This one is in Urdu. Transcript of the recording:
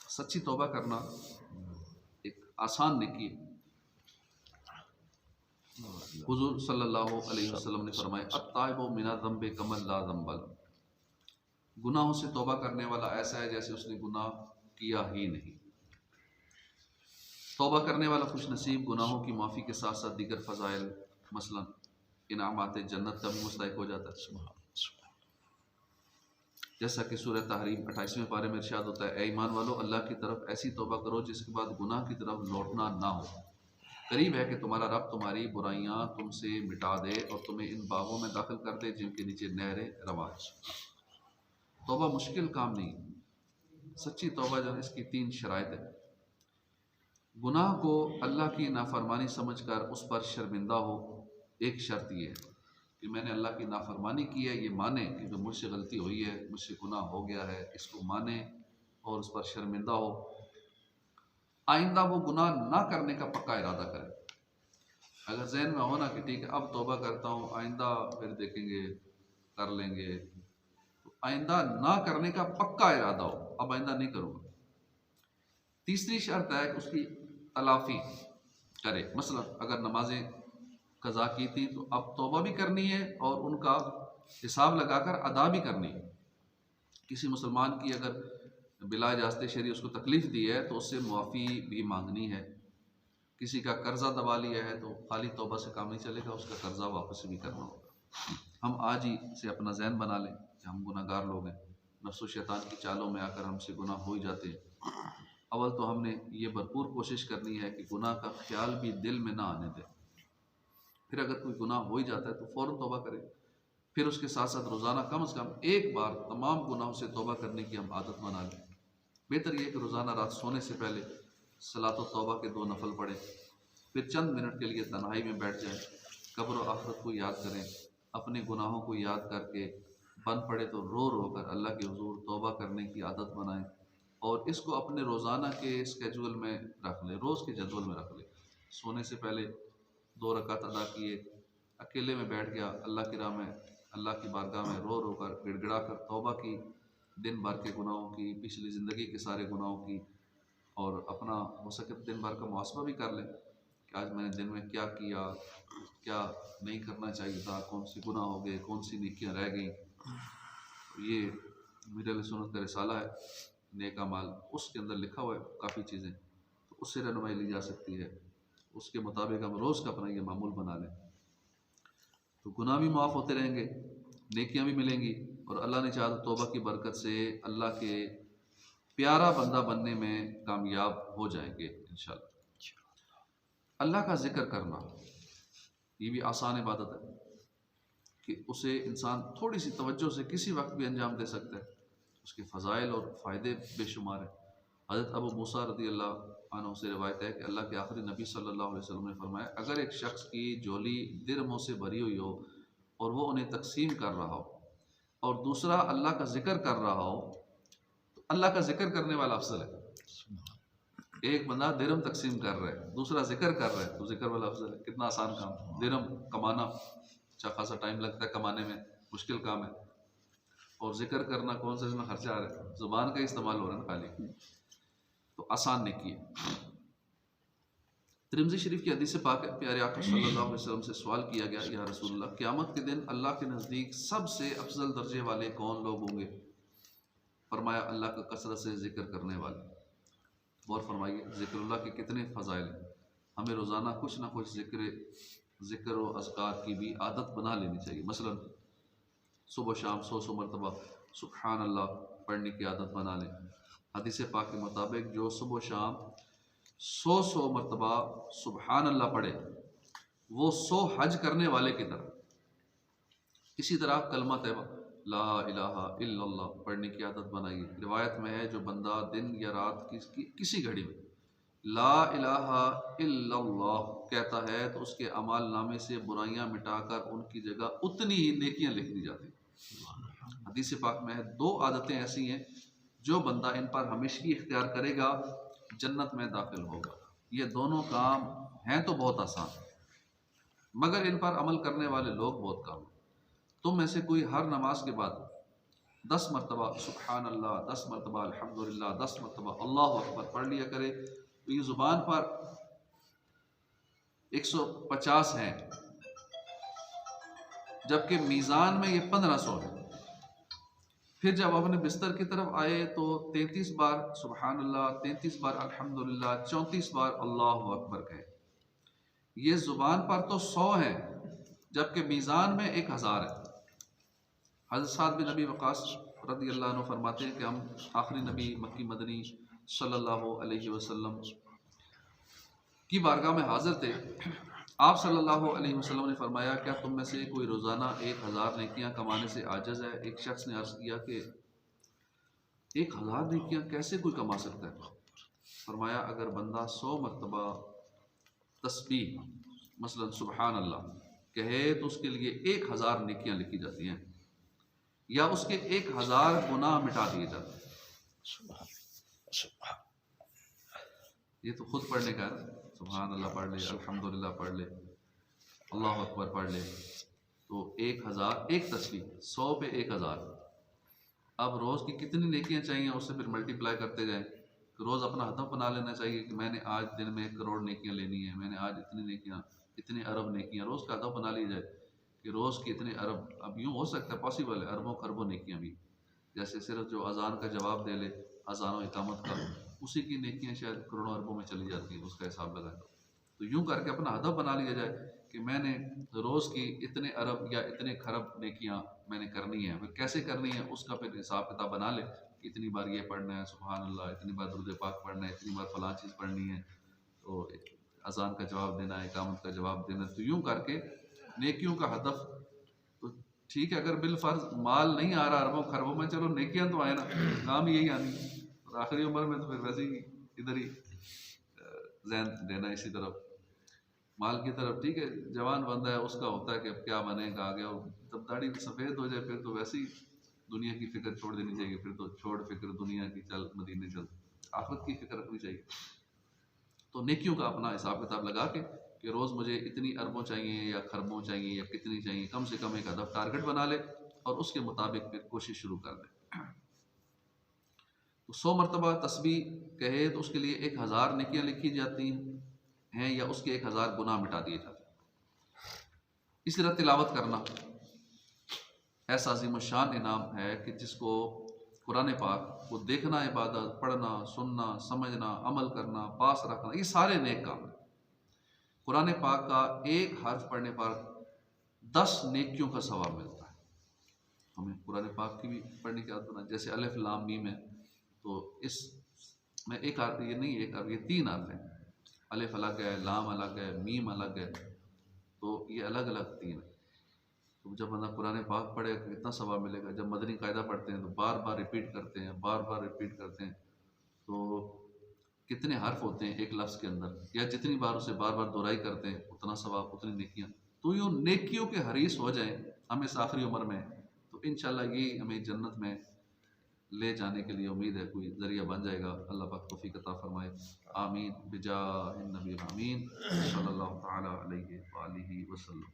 سچی توبہ کرنا ایک آسان نیکی ہے۔ حضور صلی اللہ علیہ وسلم نے فرمایا التائب من الذنب کمن لا ذنب لہ، گناہوں سے توبہ کرنے والا ایسا ہے جیسے اس نے گناہ کیا ہی نہیں۔ توبہ کرنے والا خوش نصیب گناہوں کی معافی کے ساتھ ساتھ دیگر فضائل مثلا انعامات جنت کا بھی مستحق ہو جاتا ہے، جیسا کہ سورہ تحریم 28ویں پارے میں ارشاد ہوتا ہے اے ایمان والو اللہ کی طرف ایسی توبہ کرو جس کے بعد گناہ کی طرف لوٹنا نہ ہو، قریب ہے کہ تمہارا رب تمہاری برائیاں تم سے مٹا دے اور تمہیں ان باغوں میں داخل کر دے جن کے نیچے نہریں رواں ہیں۔ توبہ مشکل کام نہیں، سچی توبہ جو ہے اس کی 3 شرائط ہے۔ گناہ کو اللہ کی نافرمانی سمجھ کر اس پر شرمندہ ہو، ایک شرط یہ ہے کہ میں نے اللہ کی نافرمانی کی ہے، یہ مانے کہ جو مجھ سے غلطی ہوئی ہے، مجھ سے گناہ ہو گیا ہے، اس کو مانے اور اس پر شرمندہ ہو۔ آئندہ وہ گناہ نہ کرنے کا پکا ارادہ کرے۔ اگر ذہن میں ہونا کہ ٹھیک ہے اب توبہ کرتا ہوں، آئندہ پھر دیکھیں گے، کر لیں گے، تو آئندہ نہ کرنے کا پکا ارادہ ہو، اب آئندہ نہیں کروں گا۔ تیسری شرط ہے کہ اس کی تلافی کرے، مثلا اگر نمازیں قضا کی تھی تو اب توبہ بھی کرنی ہے اور ان کا حساب لگا کر ادا بھی کرنی ہے۔ کسی مسلمان کی اگر بلا اجازت شرعی اس کو تکلیف دی ہے تو اس سے معافی بھی مانگنی ہے۔ کسی کا قرضہ دبا لیا ہے تو خالی توبہ سے کام نہیں چلے گا، اس کا قرضہ واپس بھی کرنا ہوگا۔ ہم آج ہی سے اپنا ذہن بنا لیں کہ ہم گناہ گار لوگ ہیں، نفس و شیطان کی چالوں میں آ کر ہم سے گناہ ہو ہی جاتے ہیں۔ اول تو ہم نے یہ بھرپور کوشش کرنی ہے کہ گناہ کا خیال بھی دل میں نہ آنے دے۔ پھر اگر کوئی گناہ ہو ہی جاتا ہے تو فوراً توبہ کرے، پھر اس کے ساتھ ساتھ روزانہ کم از کم ایک بار تمام گناہوں سے توبہ کرنے کی ہم عادت بنا لیں۔ بہتر یہ کہ روزانہ رات سونے سے پہلے صلاۃ و توبہ کے 2 نفل پڑھیں، پھر چند منٹ کے لیے تنہائی میں بیٹھ جائیں، قبر و آخرت کو یاد کریں، اپنے گناہوں کو یاد کر کے بن پڑے تو رو رو کر اللہ کے حضور توبہ کرنے کی عادت بنائیں، اور اس کو اپنے روزانہ کے اسکیجول میں رکھ لیں، روز کے جدول میں رکھ لیں۔ سونے سے پہلے 2 رکعت ادا کیے، اکیلے میں بیٹھ گیا، اللہ کی راہ میں، اللہ کی بارگاہ میں رو رو کر گڑ گڑا کر توبہ کی، دن بھر کے گناہوں کی، پچھلی زندگی کے سارے گناہوں کی، اور اپنا ہو سکے دن بھر کا محاسبہ بھی کر لیں کہ آج میں نے دن میں کیا کیا، کیا نہیں کرنا چاہیے تھا، کون سی گناہ ہو گئے، کون سی نیکیاں رہ گئیں۔ یہ میرے علیہ سنت کا رسالہ ہے نیک اعمال، اس کے اندر لکھا ہوا ہے کافی چیزیں، تو اس سے رہنمائی لی جا سکتی ہے، اس کے مطابق ہم روز کا اپنا یہ معمول بنا لیں تو گناہ بھی معاف ہوتے رہیں گے، نیکیاں بھی ملیں گی، اور اللہ نے چاہا تو توبہ کی برکت سے اللہ کے پیارا بندہ بننے میں کامیاب ہو جائیں گے انشاءاللہ۔ اللہ کا ذکر کرنا یہ بھی آسان عبادت ہے کہ اسے انسان تھوڑی سی توجہ سے کسی وقت بھی انجام دے سکتا ہے، اس کے فضائل اور فائدے بے شمار ہیں۔ حضرت ابو موسیٰ رضی اللہ عنہ سے روایت ہے کہ اللہ کے آخری نبی صلی اللہ علیہ وسلم نے فرمایا اگر ایک شخص کی جھولی درہموں سے بھری ہوئی ہو اور وہ انہیں تقسیم کر رہا ہو اور دوسرا اللہ کا ذکر کر رہا ہو تو اللہ کا ذکر کرنے والا افضل ہے۔ ایک بندہ درہم تقسیم کر رہا ہے، دوسرا ذکر کر رہا ہے تو ذکر والا افضل ہے۔ کتنا آسان کام، درہم کمانا اچھا خاصا ٹائم لگتا ہے، کمانے میں مشکل کام ہے، اور ذکر کرنا کون سا اس میں خرچہ آ رہا ہے، زبان کا استعمال ہو رہا ہے نا خالی، تو آسان نیکی ہے۔ ترمذی شریف کی حدیث پاک ہے، پیارے آقا صلی اللہ علیہ وسلم سے سوال کیا گیا یا رسول اللہ قیامت کے دن اللہ کے نزدیک سب سے افضل درجے والے کون لوگ ہوں گے؟ فرمایا اللہ کا کثرت سے ذکر کرنے والے۔ غور فرمائیے ذکر اللہ کے کتنے فضائل ہیں، ہمیں روزانہ کچھ نہ کچھ ذکر و اذکار کی بھی عادت بنا لینی چاہیے۔ مثلا صبح و شام 100 مرتبہ سبحان اللہ پڑھنے کی عادت بنا لیں۔ حدیث پاک کے مطابق جو صبح و شام 100 مرتبہ سبحان اللہ پڑھے وہ 100 حج کرنے والے کی طرح۔ اسی طرح کلمہ طیبہ لا الہ الا اللہ پڑھنے کی عادت بنائیے۔ روایت میں ہے جو بندہ دن یا رات کی کسی گھڑی میں لا الہ الا اللہ کہتا ہے تو اس کے اعمال نامے سے برائیاں مٹا کر ان کی جگہ اتنی ہی نیکیاں لکھ دی جاتی ہیں۔ حدیث پاک میں ہے 2 عادتیں ایسی ہیں جو بندہ ان پر ہمیشگی اختیار کرے گا جنت میں داخل ہوگا۔ یہ دونوں کام ہیں تو بہت آسان، مگر ان پر عمل کرنے والے لوگ بہت کم ہیں۔ تم میں سے کوئی ہر نماز کے بعد 10 مرتبہ سبحان اللہ، 10 مرتبہ الحمدللہ، 10 مرتبہ اللہ اکبر پڑھ لیا کرے، تو یہ زبان پر 150 ہیں، جبکہ میزان میں یہ 1500 ہے۔ پھر جب اپنے بستر کی طرف آئے تو 33 بار سبحان اللہ، 33 بار الحمدللہ، 34 بار اللہ اکبر کہے۔ یہ زبان پر تو 100 ہیں، جبکہ میزان میں 1000 ہے۔ حضرت سعد بن نبی وقاص رضی اللہ عنہ فرماتے ہیں کہ ہم آخری نبی مکی مدنی صلی اللہ علیہ وسلم کی بارگاہ میں حاضر تھے۔ آپ صلی اللہ علیہ وسلم نے فرمایا کیا تم میں سے کوئی روزانہ 1000 نیکیاں کمانے سے عاجز ہے؟ ایک شخص نے عرض کیا کہ 1000 نیکیاں کیسے کوئی کما سکتا ہے؟ فرمایا اگر بندہ 100 مرتبہ تسبیح مثلا سبحان اللہ کہے تو اس کے لیے 1000 نیکیاں لکھی جاتی ہیں، یا اس کے 1000 گناہ مٹا دیے جاتے ہیں۔ یہ تو خود پڑھنے کا ہے، سبحان اللہ پڑھ لے، الحمدللہ پڑھ لے، اللہ اکبر پڑھ لے، تو 1000 ایک تسبیح، 100 پہ 1000۔ اب روز کی کتنی نیکیاں چاہیے اس سے پھر ملٹی پلائی کرتے جائیں۔ روز اپنا ہدف بنا لینا چاہیے کہ میں نے آج دن میں 1 کروڑ نیکیاں لینی ہیں، میں نے آج اتنی نیکیاں، اتنے ارب نیکیاں، روز کا ہدف بنا لی جائے کہ روز کی اتنے ارب۔ اب یوں ہو سکتا ہے، پاسبل ہے، اربوں خربوں نیکیاں بھی، جیسے صرف جو اذان کا جواب دے لے، اذان و اقامت کا، اسی کی نیکیاں شاید کروڑوں اربوں میں چلی جاتی ہیں، اس کا حساب لگائیں۔ تو یوں کر کے اپنا ہدف بنا لیا جائے کہ میں نے روز کی اتنے ارب یا اتنے خرب نیکیاں میں نے کرنی ہے۔ پھر کیسے کرنی ہے اس کا پھر حساب کتاب بنا لے کہ اتنی بار یہ پڑھنا ہے سبحان اللہ، اتنی بار درود پاک پڑھنا ہے، اتنی بار فلاں چیز پڑھنی ہے، تو اذان کا جواب دینا ہے، اقامت کا جواب دینا ہے۔ تو یوں کر کے نیکیوں کا ہدف تو ٹھیک ہے، اگر بالفرض مال نہیں آ رہا اربوں خربوں میں، چلو نیکیاں تو آئے نا، کام یہی آنی ہے۔ اور آخری عمر میں تو پھر ویسے ہی ادھر ہی ذہن دینا اسی طرف مال کی طرف۔ ٹھیک ہے، جوان بندہ ہے، اس کا ہوتا ہے کہ اب کیا بنے گا آگے، اور جب داڑھی سفید ہو جائے پھر تو ویسے ہی دنیا کی فکر چھوڑ دینی چاہیے، پھر تو چھوڑ فکر دنیا کی، چل مدینے چل، آخرت کی فکر رکھنی چاہیے۔ تو نیکیوں کا اپنا حساب کتاب لگا کے کہ روز مجھے اتنی اربوں چاہیے یا خربوں چاہیے یا کتنی چاہیے، کم سے کم ایک ہدف ٹارگٹ بنا لے اور اس کے مطابق پھر کوشش شروع کر دے۔ تو 100 مرتبہ تسبیح کہے تو اس کے لیے 1000 نیکیاں لکھی جاتی ہیں، یا اس کے 1000 گناہ مٹا دیے جاتے ہیں۔ اسی طرح تلاوت کرنا ایسا عظیم الشان انعام ہے کہ جس کو قرآن پاک کو دیکھنا عبادت، پڑھنا، سننا، سمجھنا، عمل کرنا، پاس رکھنا، یہ سارے نیک کام ہیں۔ قرآن پاک کا ایک حرف پڑھنے پر 10 نیکیوں کا ثواب ملتا ہے۔ ہمیں قرآن پاک کی بھی پڑھنے کی عادت بنا، جیسے الف لام میم ہے، تو اس میں ایک حرف، یہ نہیں ایک حرف، یہ 3 حرف ہیں، الف الگ ہے، لام الگ ہے، میم الگ ہے، تو یہ الگ الگ 3 ہیں۔ تو جب بندہ قرآن پاک پڑھے تو کتنا ثواب ملے گا۔ جب مدنی قاعدہ پڑھتے ہیں تو بار بار ریپیٹ کرتے ہیں، بار بار ریپیٹ کرتے ہیں، تو کتنے حرف ہوتے ہیں ایک لفظ کے اندر، یا جتنی بار اسے بار بار دہرائی کرتے ہیں اتنا ثواب، اتنی نیکیاں۔ تو یوں نیکیوں کے حریص ہو جائیں ہم اس آخری عمر میں، تو انشاءاللہ یہ ہمیں جنت میں لے جانے کے لیے امید ہے، کوئی ذریعہ بن جائے گا۔ اللہ پاک توفیق عطا فرمائے، آمین بجاہ النبی الامین صلی اللہ تعالی علیہ وآلہ وسلم۔